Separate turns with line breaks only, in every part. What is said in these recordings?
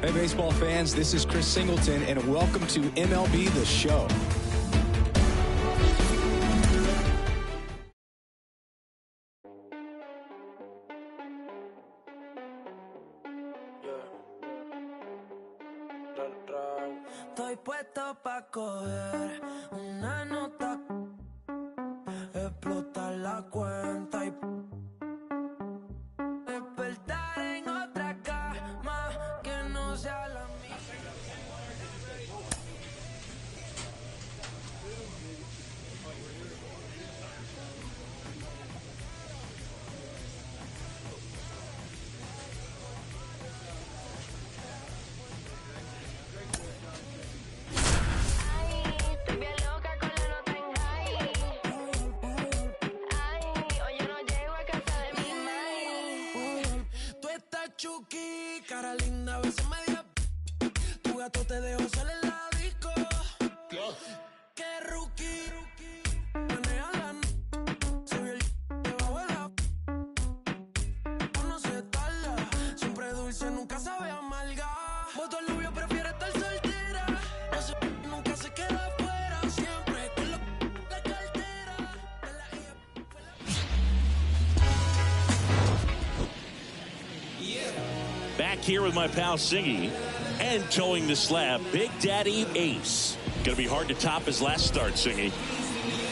Hey, baseball fans, this is Chris Singleton, and welcome to MLB The Show.
Estoy puesto pa' coger una nota, explotar la cuenta y despertar en otra cama que no sea la mía. Chucky, cara linda, a veces media. Tu gato te dejó salir en la disco. Que rookie. Maneja la se vio el debajo de la. No se tarda, siempre dulce, nunca sabe amarga. Voto al novio, prefiere estar soltera. No se, nunca se queda afuera. Siempre con la cartera. De la hija.
Back here with my pal Singy and towing the slab, Big Daddy Ace. Going to be hard to top his last start, Singy.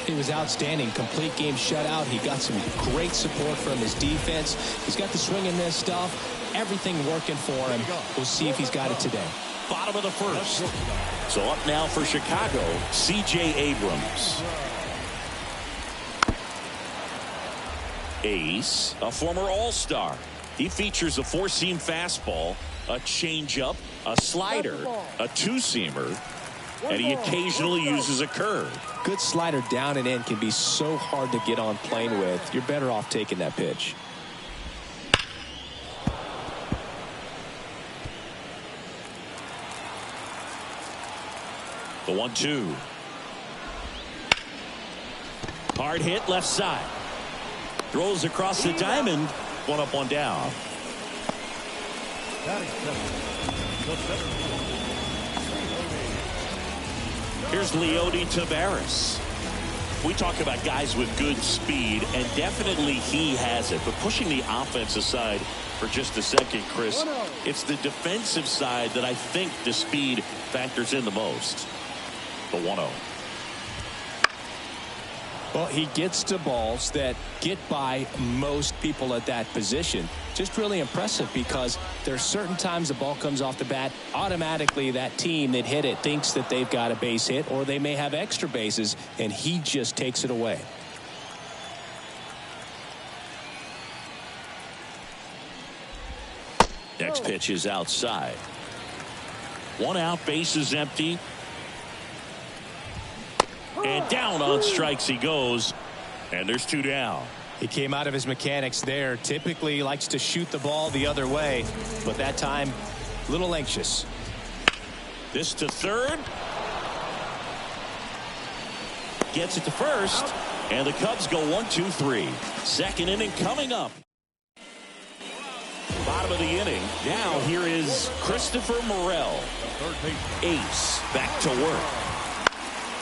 He was outstanding. Complete game shutout. He got some great support from his defense. He's got the swing and miss stuff. Everything working for him. We'll see if he's got it today.
Bottom of the first. So up now for Chicago, C.J. Abrams. Ace, a former All-Star. He features a four-seam fastball, a changeup, a slider, a two-seamer, and he occasionally uses a curve.
Good slider down and in can be so hard to get on plane with. You're better off taking that pitch.
The 1-2. Hard hit left side. Throws across the diamond. One up, one down. Here's Leody Taveras. We talk about guys with good speed, and definitely he has it. But pushing the offense aside for just a second, Chris, it's the defensive side that I think the speed factors in the most. The 1-0.
Well, he gets to balls that get by most people at that position. Just really impressive because there are certain times the ball comes off the bat, automatically that team that hit it thinks that they've got a base hit or they may have extra bases, and he just takes it away.
Next pitch is outside. One out, base is empty. And down on strikes he goes, and there's two down.
He came out of his mechanics there. Typically he likes to shoot the ball the other way, but that time a little anxious.
This to third. Gets it to first, and the Cubs go 1-2-3. Second inning coming up. Bottom of the inning. Now here is Christopher Morel. Ace back to work.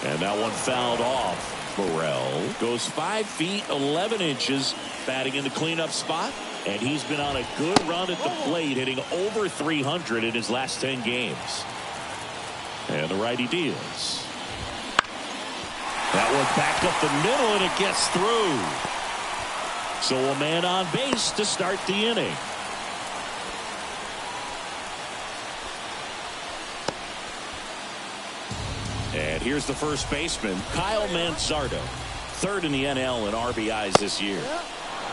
And that one fouled off. Morel goes 5 feet 11 inches, batting in the cleanup spot, and he's been on a good run at the plate, hitting over 300 in his last 10 games. And the righty deals. That one back up the middle, and it gets through. So a man on base to start the inning. And here's the first baseman, Kyle Manzardo, third in the NL in RBIs this year.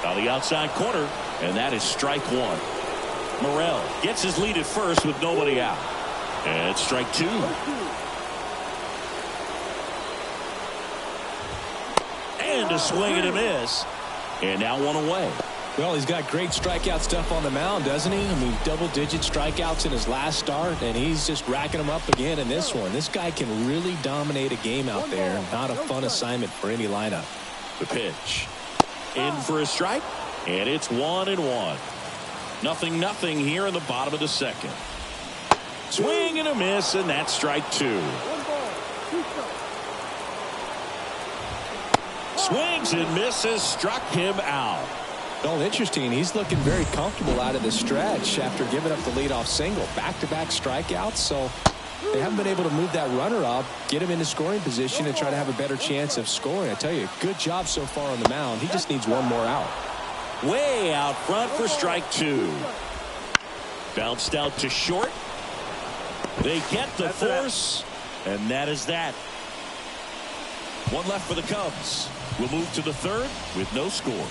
On the outside corner, and that is strike one. Morel gets his lead at first with nobody out. And strike two. And a swing and a miss. And now one away.
Well, he's got great strikeout stuff on the mound, doesn't he? I mean, double-digit strikeouts in his last start, and he's just racking them up again in this one. This guy can really dominate a game out there. Not a fun assignment for any lineup.
The pitch. In for a strike, and it's 1-1. 0-0 here in the bottom of the second. Swing and a miss, and that's strike two. Swings and misses, struck him out.
Well, interesting. He's looking very comfortable out of the stretch after giving up the leadoff single. Back-to-back strikeouts, so they haven't been able to move that runner up, get him into scoring position, and try to have a better chance of scoring. I tell you, good job so far on the mound. He just needs one more out.
Way out front for strike two. Bounced out to short. They get the force, and that is that. One left for the Cubs. We'll move to the third with no score.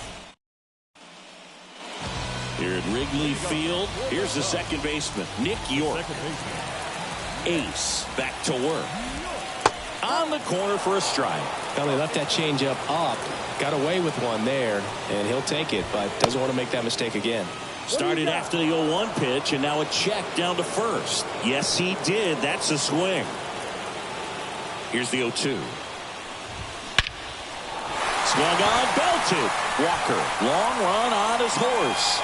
Here at Wrigley Field, here's the second baseman, Nick York. Ace back to work. On the corner for a strike.
Well, he left that changeup up, got away with one there, and he'll take it, but doesn't want to make that mistake again.
Started after the 0-1 pitch, and now a check down to first. Yes, he did. That's a swing. Here's the 0-2. Swung on, belted. Walker, long run on his horse.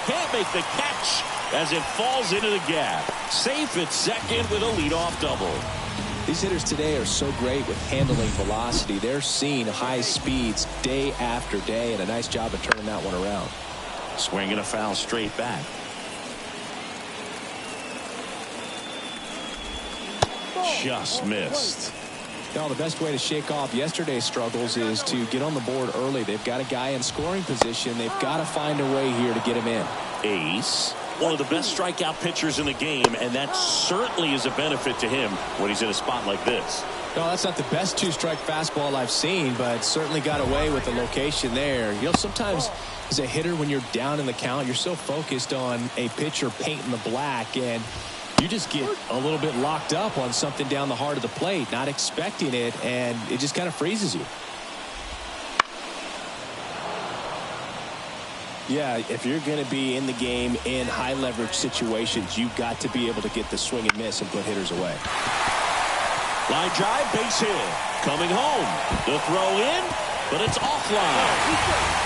Can't make the catch as it falls into the gap. Safe at second with a leadoff double.
These hitters today are so great with handling velocity. They're seeing high speeds day after day, and a nice job of turning that one around.
Swing and a foul straight back. Just missed.
Now, the best way to shake off yesterday's struggles is to get on the board early. They've got a guy in scoring position. They've got to find a way here to get him in.
Ace, one of the best strikeout pitchers in the game, and that certainly is a benefit to him when he's in a spot like this.
No, that's not the best two-strike fastball I've seen, but certainly got away with the location there. You know, sometimes as a hitter, when you're down in the count, you're so focused on a pitcher painting the black, and you just get a little bit locked up on something down the heart of the plate, not expecting it, and it just kind of freezes you. Yeah, if you're going to be in the game in high leverage situations, you've got to be able to get the swing and miss and put hitters away.
Line drive, base hit. Coming home. The throw in, but it's offline.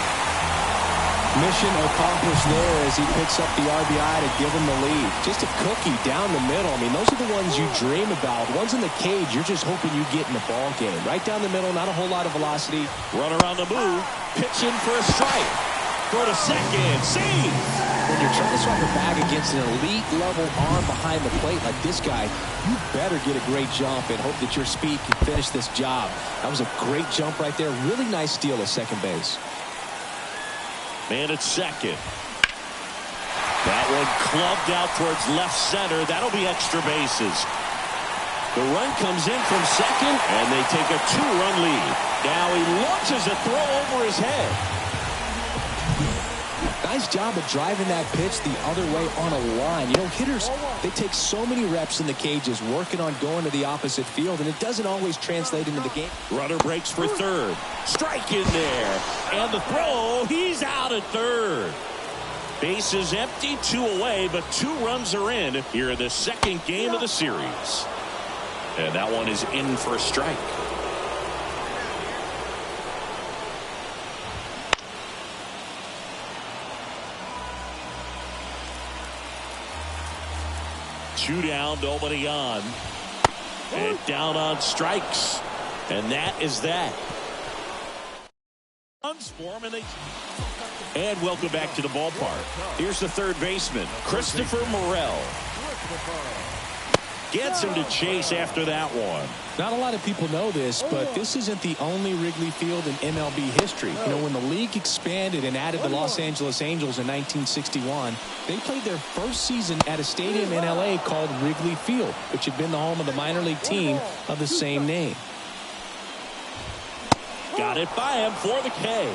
Mission accomplished there as he picks up the RBI to give him the lead. Just a cookie down the middle. I mean, those are the ones you dream about. Ones in the cage, you're just hoping you get in the ball game. Right down the middle, not a whole lot of velocity.
Runner on the move, pitching for a strike. Throw to second, save.
When you're trying to strike a bag against an elite level arm behind the plate like this guy, you better get a great jump and hope that your speed can finish this job. That was a great jump right there. Really nice steal at second base.
Man at second. That one clubbed out towards left center. That'll be extra bases. The run comes in from second, and they take a 2-run lead. Now he launches a throw over his head.
Nice job of driving that pitch the other way on a line. You know, hitters, they take so many reps in the cages working on going to the opposite field, and it doesn't always translate into the game.
Runner breaks for third. Strike in there. And the throw, he's out at third. Base is empty, 2 away, but 2 runs are in here in the second game of the series. And that one is in for a strike. Two down, nobody on. And down on strikes. And that is that. And welcome back to the ballpark. Here's the third baseman, Christopher Morel. Gets him to chase after that one.
Not a lot of people know this, but this isn't the only Wrigley Field in MLB history. You know, when the league expanded and added the Los Angeles Angels in 1961, they played their first season at a stadium in LA called Wrigley Field, which had been the home of the minor league team of the same name.
Got it by him for the K.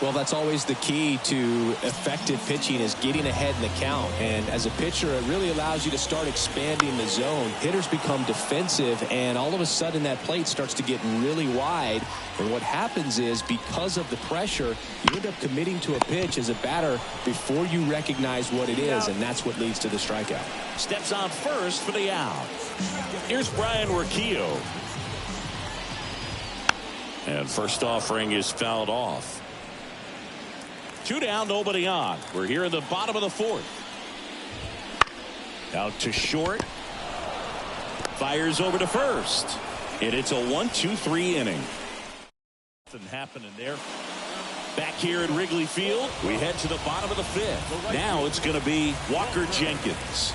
Well, that's always the key to effective pitching, is getting ahead in the count. And as a pitcher, it really allows you to start expanding the zone. Hitters become defensive, and all of a sudden that plate starts to get really wide. And what happens is, because of the pressure, you end up committing to a pitch as a batter before you recognize what it is, and that's what leads to the strikeout.
Steps on first for the out. Here's Brian Urquijo. And first offering is fouled off. 2 down, nobody on. We're here in the bottom of the fourth. Out to short. Fires over to first. And it's a 1-2-3 inning. Nothing happening there. Back here at Wrigley Field, we head to the bottom of the fifth. Now it's going to be Walker Jenkins.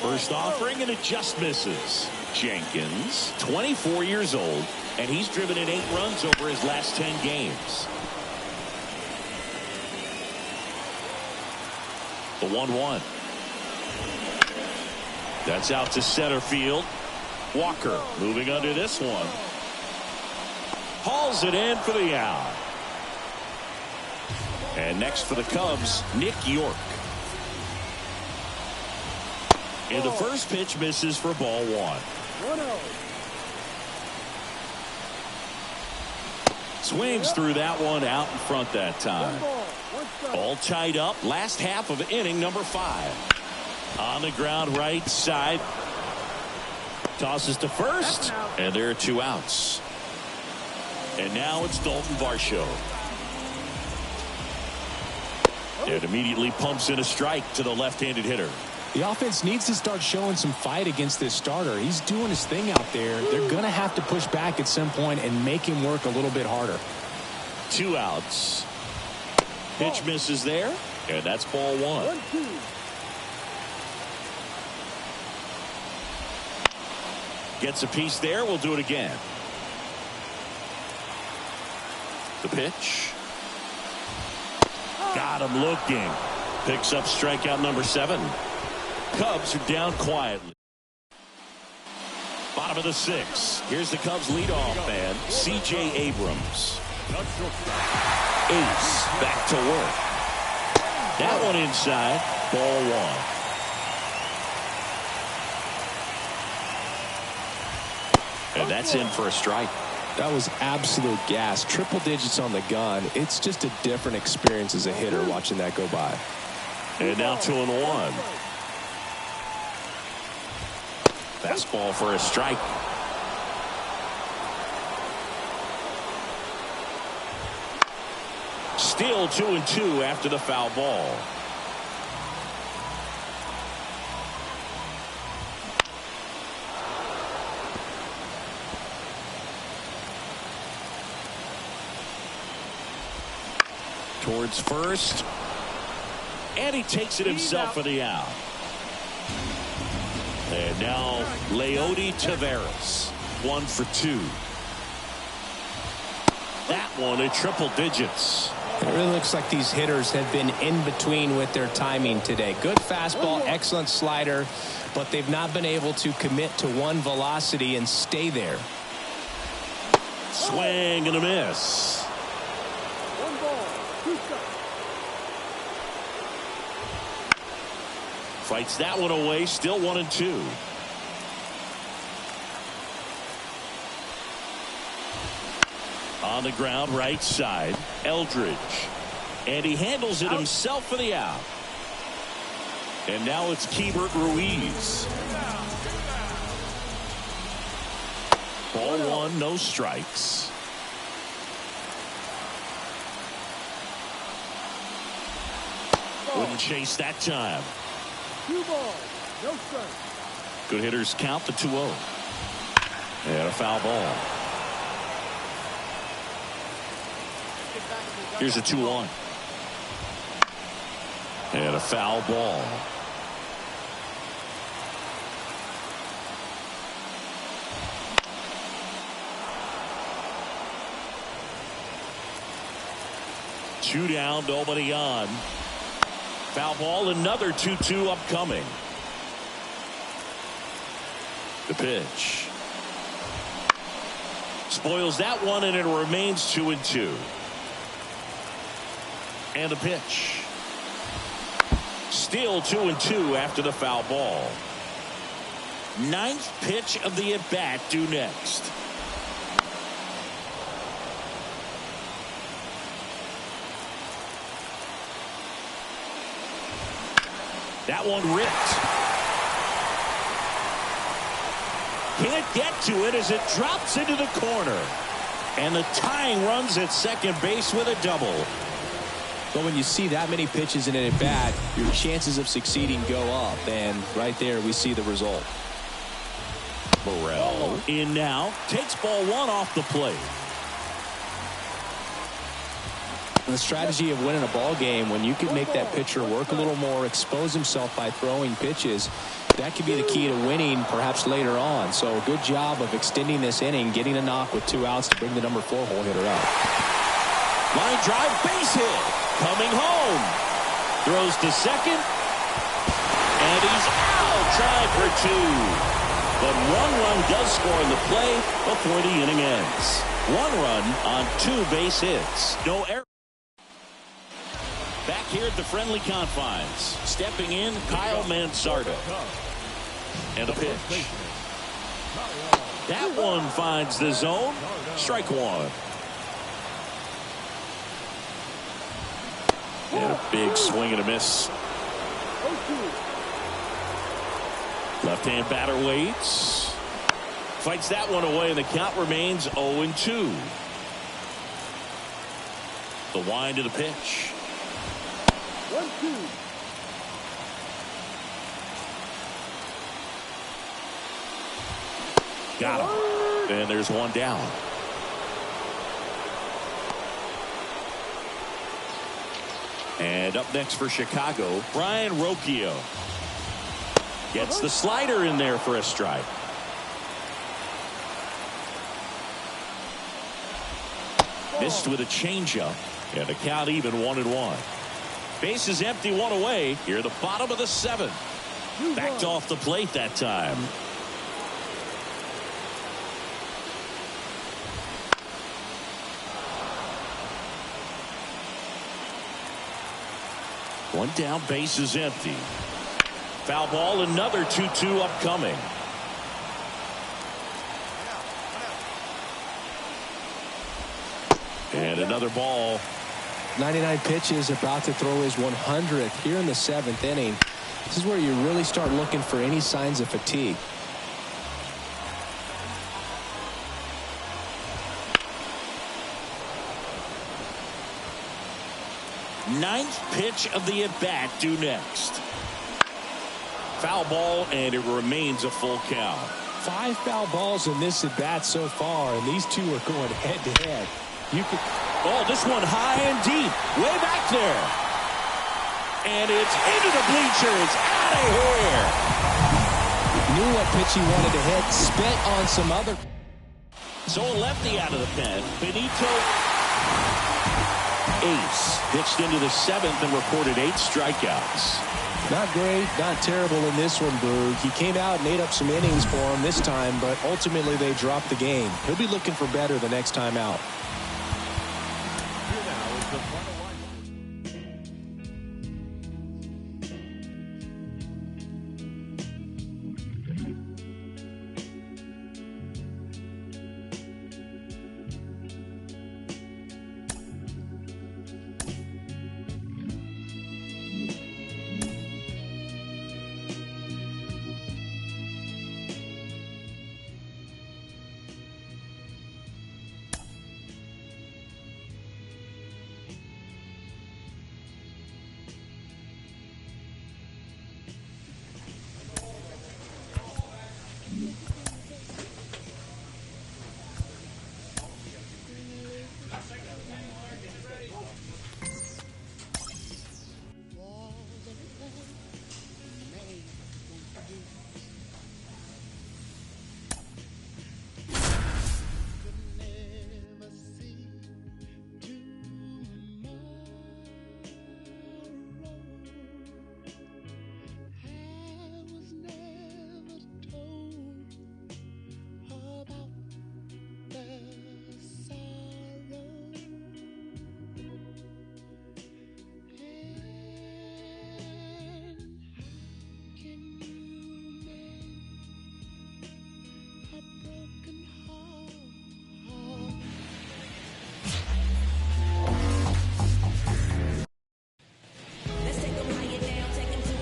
First offering, and it just misses. Jenkins, 24 years old, and he's driven in 8 runs over his last 10 games. The 1-1. That's out to center field. Walker moving under this one. Hauls it in for the out. And next for the Cubs, Nick York. And the first pitch misses for ball 1. Swings through that one out in front that time. All tied up. Last half of inning number 5. On the ground right side. Tosses to first. And there are 2 outs. And now it's Dalton Varsho. And immediately pumps in a strike to the left-handed hitter.
The offense needs to start showing some fight against this starter. He's doing his thing out there. They're going to have to push back at some point and make him work a little bit harder.
2 outs. Pitch misses there. And that's ball 1. Gets a piece there. We'll do it again. The pitch. Got him looking. Picks up strikeout number 7. Cubs are down quietly. Bottom of the 6th. Here's the Cubs leadoff man, C.J. Abrams. Ace back to work. That one inside. Ball 1. And that's in for a strike.
That was absolute gas. Triple digits on the gun. It's just a different experience as a hitter watching that go by.
And now 2-1. Fastball for a strike. Still 2-2 after the foul ball. Towards first. And he takes it himself for the out. And now Leody Taveras, 1 for 2. That one at triple digits.
It really looks like these hitters have been in between with their timing today. Good fastball, excellent slider, but they've not been able to commit to one velocity and stay there.
Swing and a miss. Fights that one away, still 1-2. On the ground, right side, Eldridge. And he handles it himself for the out. And now it's Keibert Ruiz. Ball 1, no strikes. Wouldn't chase that time.
2 balls, no strikes.
Good hitters count the 2-0. And a foul ball. Here's a 2-1. And a foul ball. Two down, nobody on. Foul ball, another 2-2 upcoming. The pitch. Spoils that one, and it remains 2-2. And the pitch. Still 2-2 after the foul ball. 9th pitch of the at-bat due next. That one ripped. Can't get to it as it drops into the corner. And the tying runs at second base with a double.
But when you see that many pitches in an at-bat, your chances of succeeding go up. And right there, we see the result.
Morel in now. Takes ball one off the plate.
The strategy of winning a ball game, when you can make that pitcher work a little more, expose himself by throwing pitches, that could be the key to winning perhaps later on. So good job of extending this inning, getting a knock with 2 outs to bring the number 4 hole hitter up.
Line drive, base hit. Coming home. Throws to second. And he's out. Trying for 2. But 1 run does score in the play before the inning ends. 1 run on 2 base hits. No error. Back here at the friendly confines. Stepping in, Kyle Mansardo. And a pitch. That one finds the zone. Strike 1. And a big swing and a miss. Left-hand batter waits. Fights that one away, and the count remains 0-2. The wind of the pitch.
1-2.
Got him. And there's 1 down. And up next for Chicago, Brian Rocchio. Gets the slider in there for a strike. Missed with a changeup. And the count even 1-1. Base is empty, 1 away. Here the bottom of the 7th. Backed off the plate that time. One down, base is empty. Foul ball, another 2-2 upcoming. And another ball.
99 pitches, about to throw his 100th here in the 7th inning. This is where you really start looking for any signs of fatigue.
Ninth pitch of the at-bat due next. Foul ball, and it remains a full count.
5 foul balls in this at-bat so far, and these 2 are going head-to-head.
Oh, this one high and deep, way back there. And it's into the bleachers, out of here.
Knew what pitch he wanted to hit, spent on some other.
So a lefty out of the pen. Benito ace pitched into the 7th and recorded 8 strikeouts.
Not great, not terrible in this one, Boog. He came out and ate up some innings for him this time, but ultimately they dropped the game. He'll be looking for better the next time out.
Here now is the final line.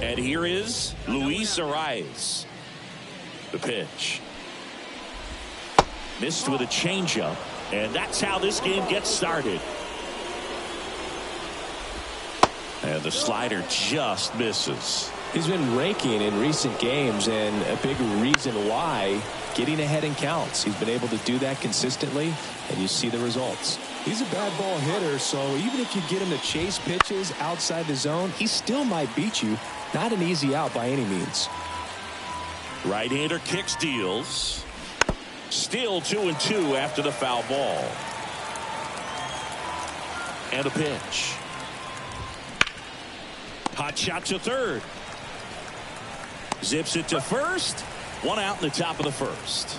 And here is Luis Arias. The pitch. Missed with a changeup. And that's how this game gets started. And the slider just misses.
He's been raking in recent games, and a big reason why, getting ahead in counts. He's been able to do that consistently, and you see the results. He's a bad ball hitter, so even if you get him to chase pitches outside the zone, he still might beat you. Not an easy out by any means.
Right-hander kicks, deals. Still 2-2 after the foul ball. And a pitch. Hot shot to third. Zips it to first. One out in the top of the first.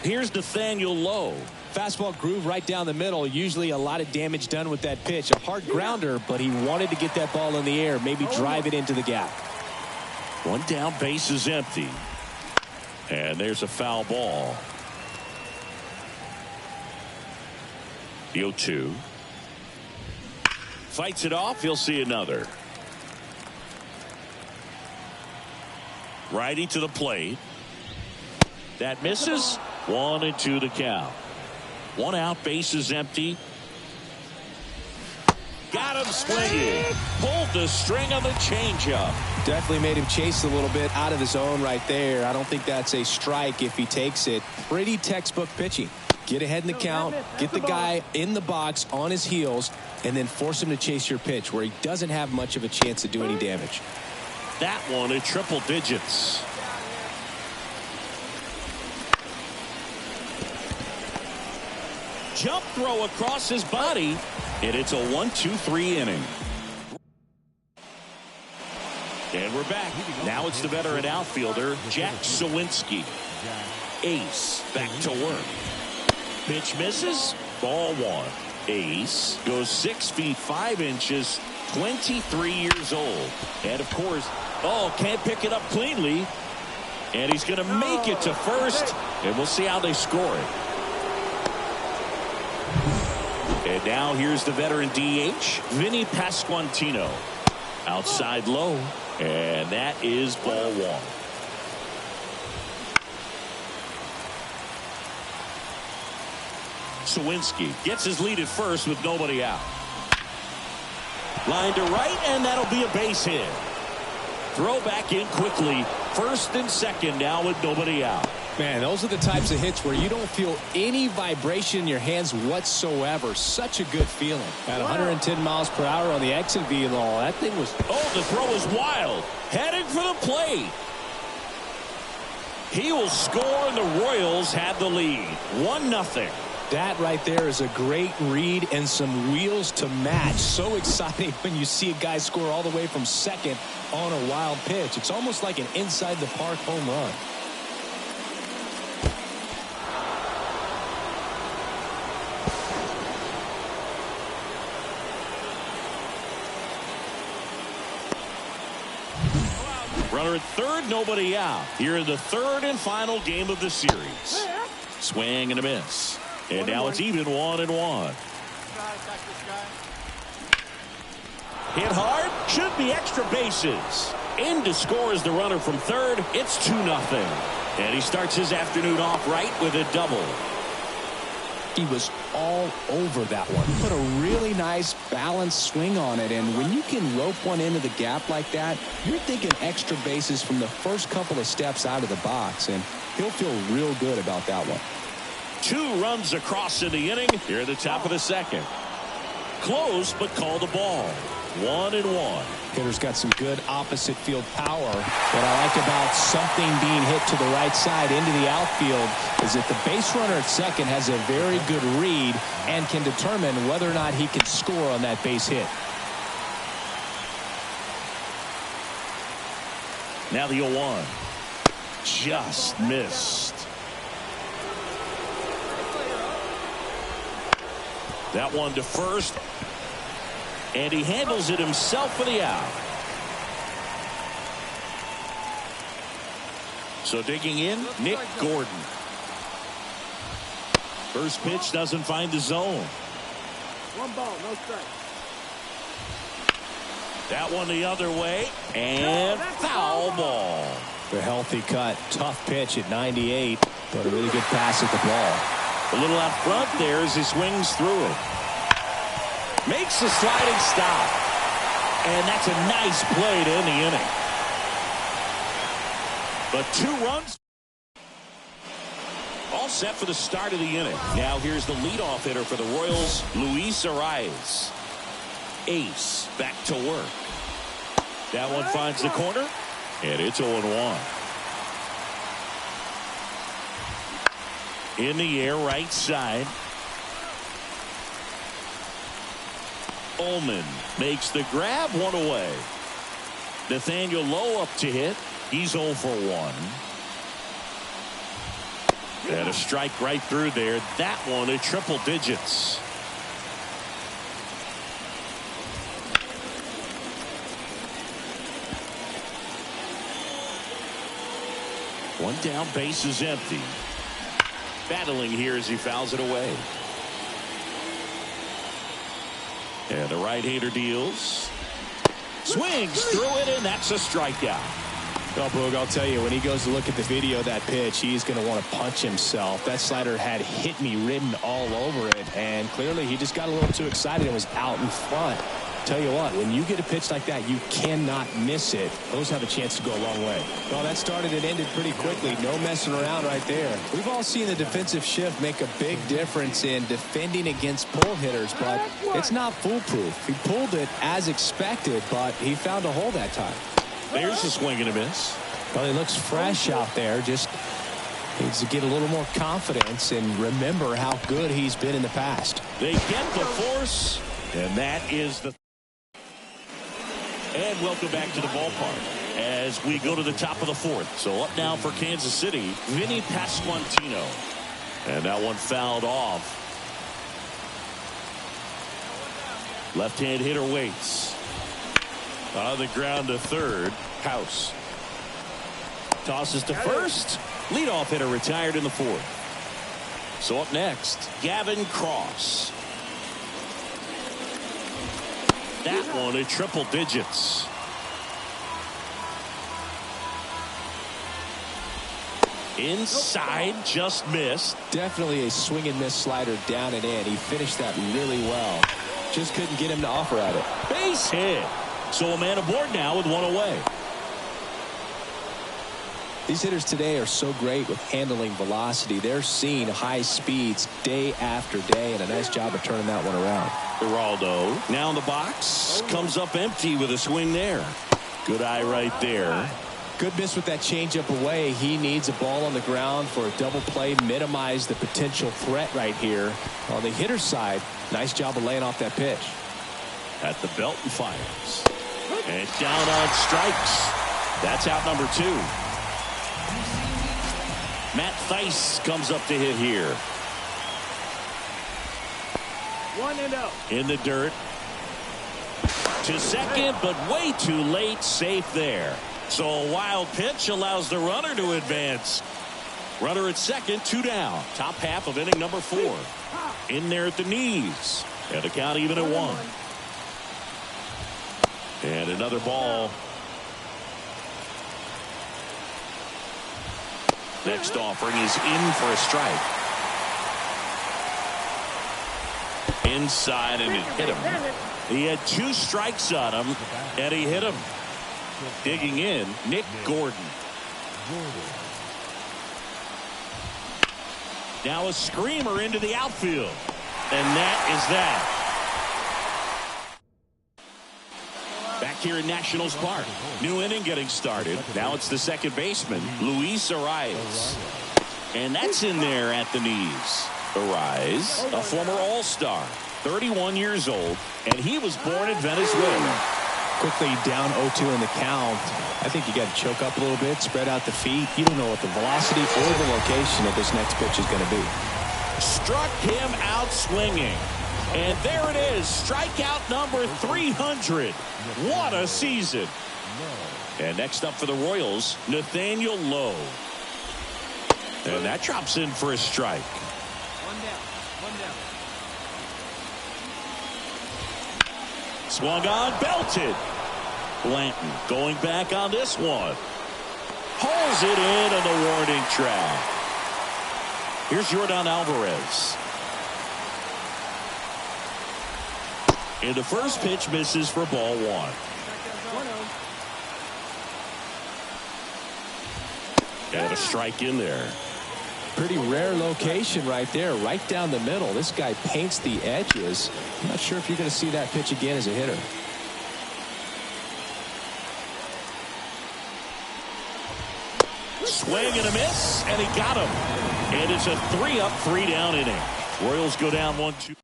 Here's Nathaniel Lowe.
Fastball groove right down the middle. Usually a lot of damage done with that pitch. A hard grounder, but he wanted to get that ball in the air. Maybe drive it into the gap.
One down, base is empty. And there's a foul ball. The 0-2. Fights it off. He'll see another. Righty to the plate. That misses. 1-2 to count. One out, base is empty. Got him swinging. Pulled the string on the changeup.
Definitely made him chase a little bit out of the zone right there. I don't think that's a strike if he takes it. Pretty textbook pitching. Get ahead in the count, get the guy in the box on his heels, and then force him to chase your pitch where he doesn't have much of a chance to do any damage.
That one at triple digits. Jump throw across his body, and it's a 1-2-3 inning. And we're back. Now it's the veteran outfielder, Jack Sawinski. Ace back to work. Pitch misses. Ball one. Ace goes 6 feet 5 inches, 23 years old. And of course, can't pick it up cleanly. And he's going to make it to first. And we'll see how they score it. And now here's the veteran DH, Vinny Pasquantino. Outside low. And that is ball one. Sawinski gets his lead at first with nobody out. Line to right, and that'll be a base hit. Throw back in quickly. First and second now with nobody out.
Man, those are the types of hits where you don't feel any vibration in your hands whatsoever. Such a good feeling. At 110 miles per hour on the exit velo, that thing was...
Oh, the throw is wild. Heading for the plate. He will score, and the Royals have the lead. 1-0.
That right there is a great read and some wheels to match. So exciting when you see a guy score all the way from second on a wild pitch. It's almost like an inside the park home run.
Runner at third, nobody out. Here in the third and final game of the series. Swing and a miss. And now it's even 1-1. Hit hard. Should be extra bases. In to score is the runner from third. It's 2-0. And he starts his afternoon off right with a double.
He was all over that one. Put a really nice balanced swing on it, and when you can rope one into the gap like that, you're thinking extra bases from the first couple of steps out of the box, and he'll feel real good about that one.
2 runs across in the inning here at the top of the second. Close, but called a ball. 1-1.
Hitter's got some good opposite field power. What I like about something being hit to the right side into the outfield is that the base runner at second has a very good read and can determine whether or not he can score on that base hit.
Now the 0-1. Just missed. That one to first. And he handles it himself for the out. So digging in, Nick Gordon. First pitch doesn't find the zone.
1 ball, no strike.
That one the other way. And foul ball.
The healthy cut. Tough pitch at 98, but a really good pass at the ball.
A little out front there as he swings through it. Makes the sliding stop. And that's a nice play to end the inning. But 2 runs. All set for the start of the inning. Now here's the leadoff hitter for the Royals, Luis Arraez. Ace back to work. That one finds the corner, and it's 0-1. In the air, right side. Ullman makes the grab, 1 away. Nathaniel Lowe up to hit. He's 0 for 1. And a strike right through there. That one at triple digits. One down, base is empty. Battling here as he fouls it away. And the right-hander deals. Swings through it, and that's a strikeout.
Well, Boog, I'll tell you, when he goes to look at the video of that pitch, he's going to want to punch himself. That slider had hit me written all over it, and clearly he just got a little too excited and was out in front. Tell you what, when you get a pitch like that, you cannot miss it. Those have a chance to go a long way. Well, that started and ended pretty quickly. No messing around right there. We've all seen the defensive shift make a big difference in defending against pull hitters, but it's not foolproof. He pulled it as expected, but he found a hole that time.
There's a swing and a miss.
Well, he looks fresh out there. Just needs to get a little more confidence and remember how good he's been in the past.
They get the force, and that is the... And welcome back to the ballpark as we go to the top of the 4th. So up now for Kansas City, Vinny Pasquantino. And that one fouled off. Left-hand hitter waits. On the ground to third. House. Tosses to first. Leadoff hitter retired in the 4th. So up next, Gavin Cross. That one at triple digits. Inside, just missed.
Definitely a swing and miss slider down and in. He finished that really well. Just couldn't get him to offer at it.
Base hit. So a man aboard now with 1 away.
These hitters today are so great with handling velocity. They're seeing high speeds day after day, and a nice job of turning that one around.
Geraldo now in the box. Comes up empty with a swing there. Good eye right there.
Good miss with that changeup away. He needs a ball on the ground for a double play. Minimize the potential threat right here. On the hitter's side, nice job of laying off that pitch.
At the belt and fires. And down on strikes. That's out number 2. Matt Thaiss comes up to hit here.
1-0.
In the dirt. To second, but way too late. Safe there. So a wild pitch allows the runner to advance. Runner at second, 2 down. Top half of inning number 4. In there at the knees. And the count even at 1. And another ball. Next offering is in for a strike. Inside, and it hit him. He had 2 strikes on him, and he hit him. Digging in, Nick Gordon. Now a screamer into the outfield. And that is that. Back here in Nationals Park. New inning getting started. Now it's the second baseman, Luis Arraez. And that's in there at the knees. Arraez, a former All-Star, 31 years old, and he was born in Venezuela.
Quickly down 0-2 in the count. I think you got to choke up a little bit, spread out the feet. You don't know what the velocity or the location of this next pitch is going to be.
Struck him out swinging. And there it is, strikeout number 300. What a season. And next up for the Royals, Nathaniel Lowe. And that drops in for a strike.
1 down.
Swung on, belted. Blanton going back on this one. Pulls it in on the warning track. Here's Yordan Alvarez. And the first pitch misses for ball one. And a strike in there.
Pretty rare location right there, right down the middle. This guy paints the edges. I'm not sure if you're going to see that pitch again as a hitter.
Swing and a miss, and he got him. And it's a 3-up, 3-down inning. Royals go down 1-2.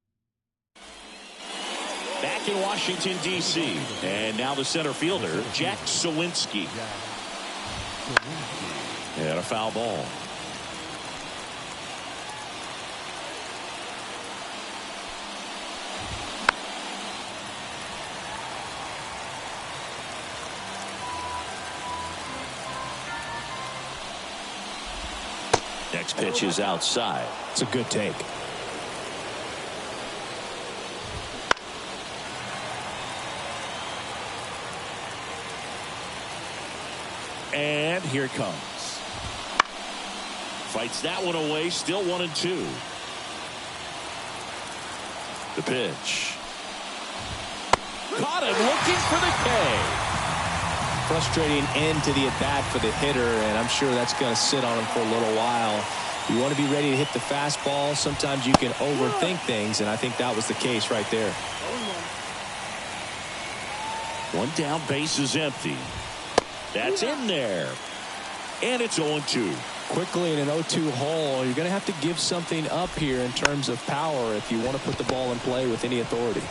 Back in Washington, D.C. And now the center fielder, Jack Sawinski. And a foul ball. Next pitch is outside.
It's a good take.
And here it comes. Fights that one away. Still 1-2. The pitch. Caught him looking for the K.
Frustrating end to the at-bat for the hitter, and I'm sure that's going to sit on him for a little while. You want to be ready to hit the fastball. Sometimes you can overthink things, and I think that was the case right there.
One down, base is empty. That's in there. And it's 0-2.
Quickly in an 0-2 hole, you're going to have to give something up here in terms of power if you want to put the ball in play with any authority.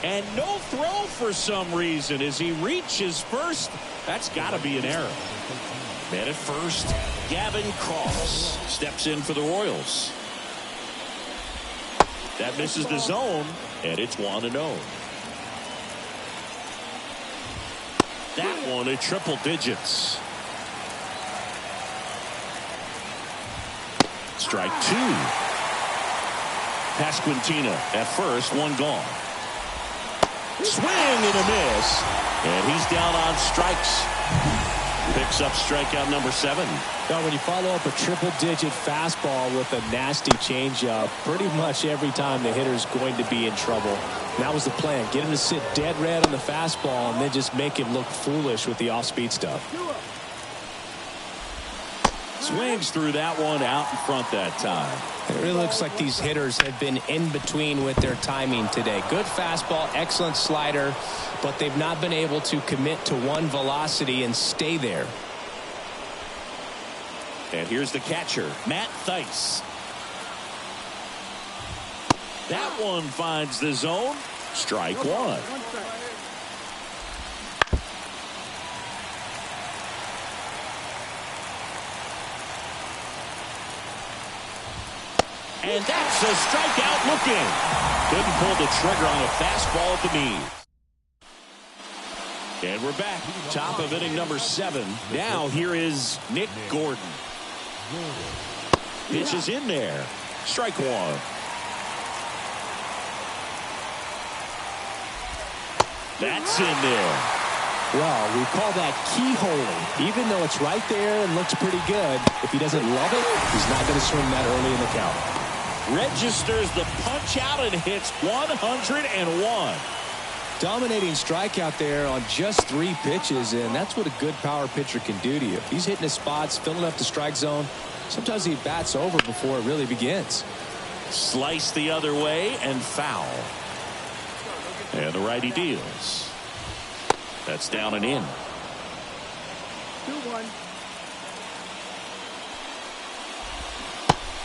And no throw for some reason as he reaches first. That's got to be an error. Man at first, Gavin Cross steps in for the Royals. That misses the zone, and it's 1-0. That one at triple digits. Strike two. Pasquantino at first, one gone. Swing and a miss. And he's down on strikes. Picks up strikeout number 7.
Now, when you follow up a triple-digit fastball with a nasty changeup, pretty much every time the hitter's going to be in trouble. And that was the plan. Get him to sit dead red on the fastball and then just make him look foolish with the off-speed stuff.
Swings through that one out in front that time.
It really looks like these hitters have been in between with their timing today. Good fastball, excellent slider, but they've not been able to commit to one velocity and stay there.
And here's the catcher, Matt Thaiss. That one finds the zone. Strike one. And that's a strikeout looking. Couldn't pull the trigger on a fastball at the knee. And we're back. Top of inning number 7. Now here is Nick Gordon. Pitch is in there. Strike one. That's in there.
Well, we call that keyholing. Even though it's right there and looks pretty good, if he doesn't love it, he's not going to swing that early in the count.
Registers the punch out and hits 101.
Dominating strikeout there on just 3 pitches, and that's what a good power pitcher can do to you. If he's hitting his spots, filling up the strike zone, sometimes he bats over before it really begins.
Slice the other way and foul. And the righty deals. That's down and in.
2-1.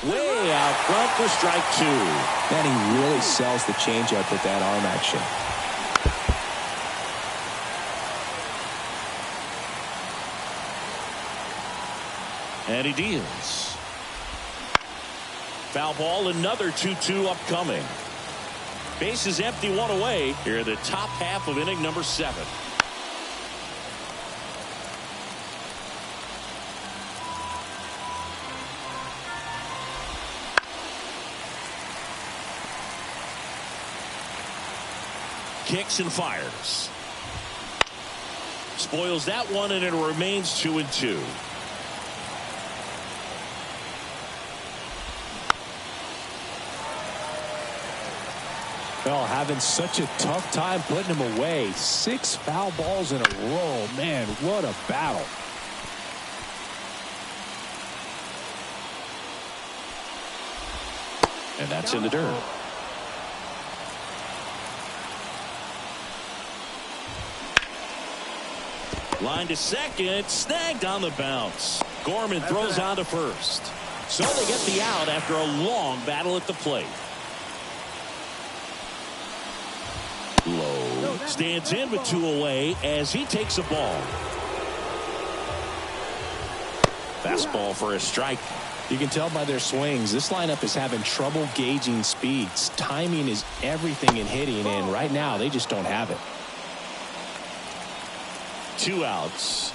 Way out front for strike 2.
Man, he really sells the changeup with that arm action.
And he deals. Foul ball, another 2-2 upcoming. Base is empty, one away. Here in the top half of inning number 7. Kicks and fires. Spoils that one, and it remains 2-2.
Well, having such a tough time putting him away. 6 foul balls in a row. Man, what a battle.
And that's in the dirt. Line to second, snagged on the bounce. Gorman throws on to first. So they get the out after a long battle at the plate. Lowe stands in with 2 away as he takes a ball. Fastball for a strike.
You can tell by their swings, this lineup is having trouble gauging speeds. Timing is everything in hitting, and right now they just don't have it.
2 outs.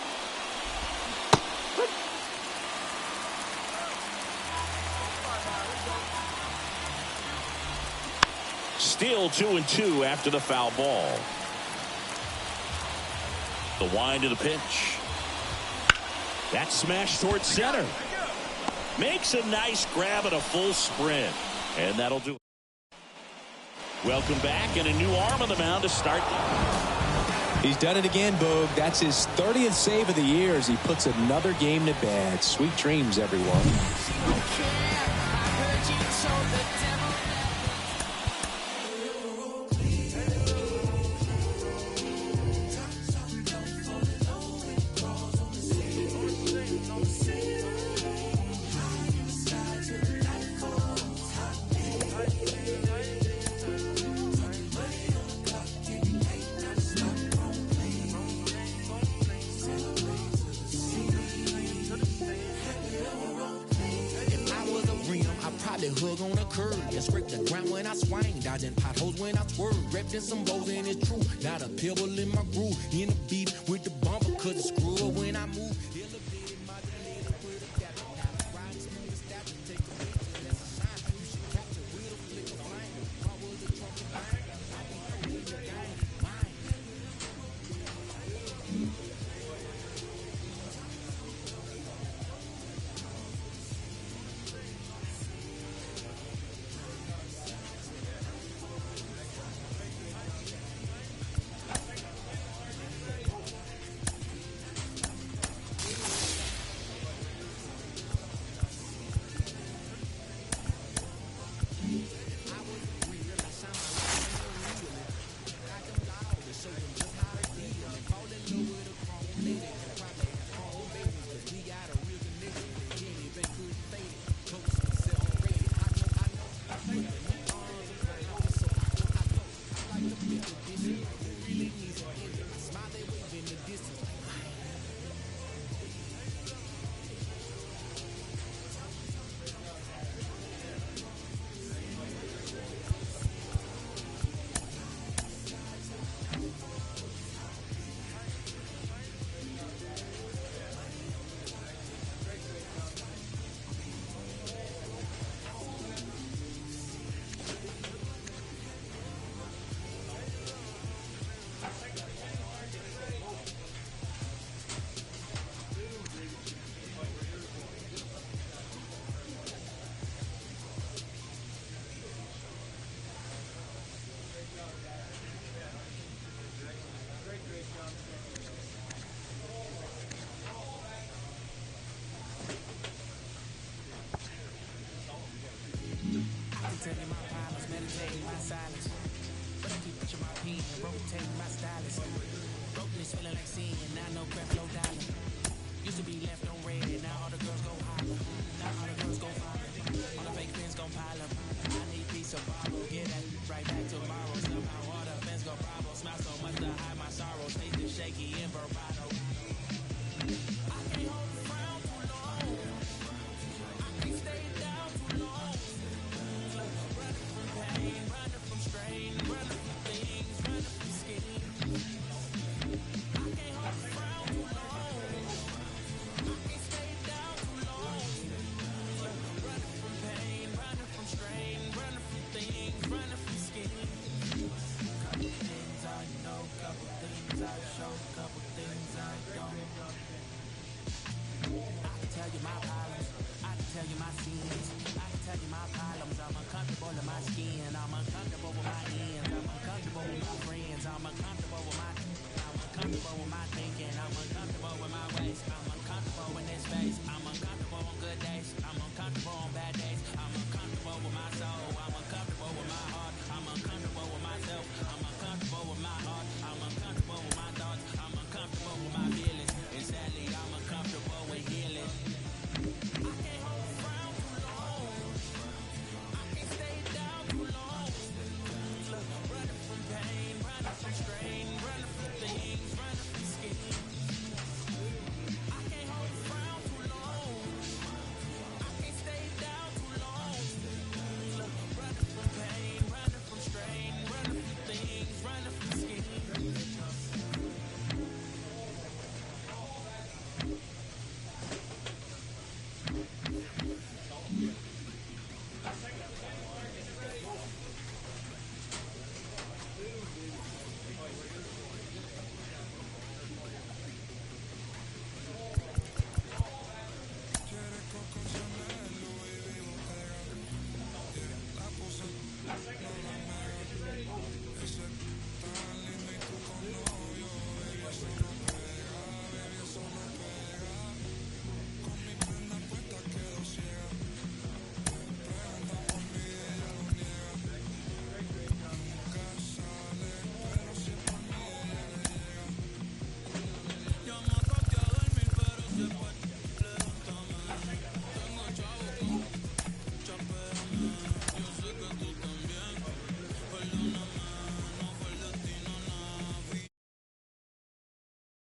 Still 2-2 after the foul ball. The wind of the pitch. That smash towards center. Makes a nice grab at a full sprint. And that'll do it. Welcome back, and a new arm on the mound to start.
He's done it again, Boog. That's his 30th save of the year as he puts another game to bed. Sweet dreams, everyone.
Hug on a curb and scrape the ground when I swing, dodging potholes when I swerve, wrapped in some bows and it's true. Not a pebble in my groove, in the beat with the bumper, cause it's screw up when I move. Taking my problems, meditating my silence. But I keep pitching my pen and rotating my stylus. Brokenness feeling like sin, now no crap, no dollar. Used to be left on red, now all the girls go holler. Now all the girls go holler. All the fake friends gon' pile up. I need peace of borrow, get that right back tomorrow. Somehow all the fans go bravo. Smile so much to hide my sorrow. Stage is shaky and bravado. I can't hold the frown too long. I can't stay down too long. Running from strain, running from things, running from schemes. I can't hold the frown too long. I can't stay down too long. Running from pain, running from strain, running from things, running from schemes. Couple things I know, couple things I show, couple things I don't. I can tell you my problems, I can tell you my sins, I can tell you my problems. I'm uncomfortable in my skin, I'm uncomfortable with my ends.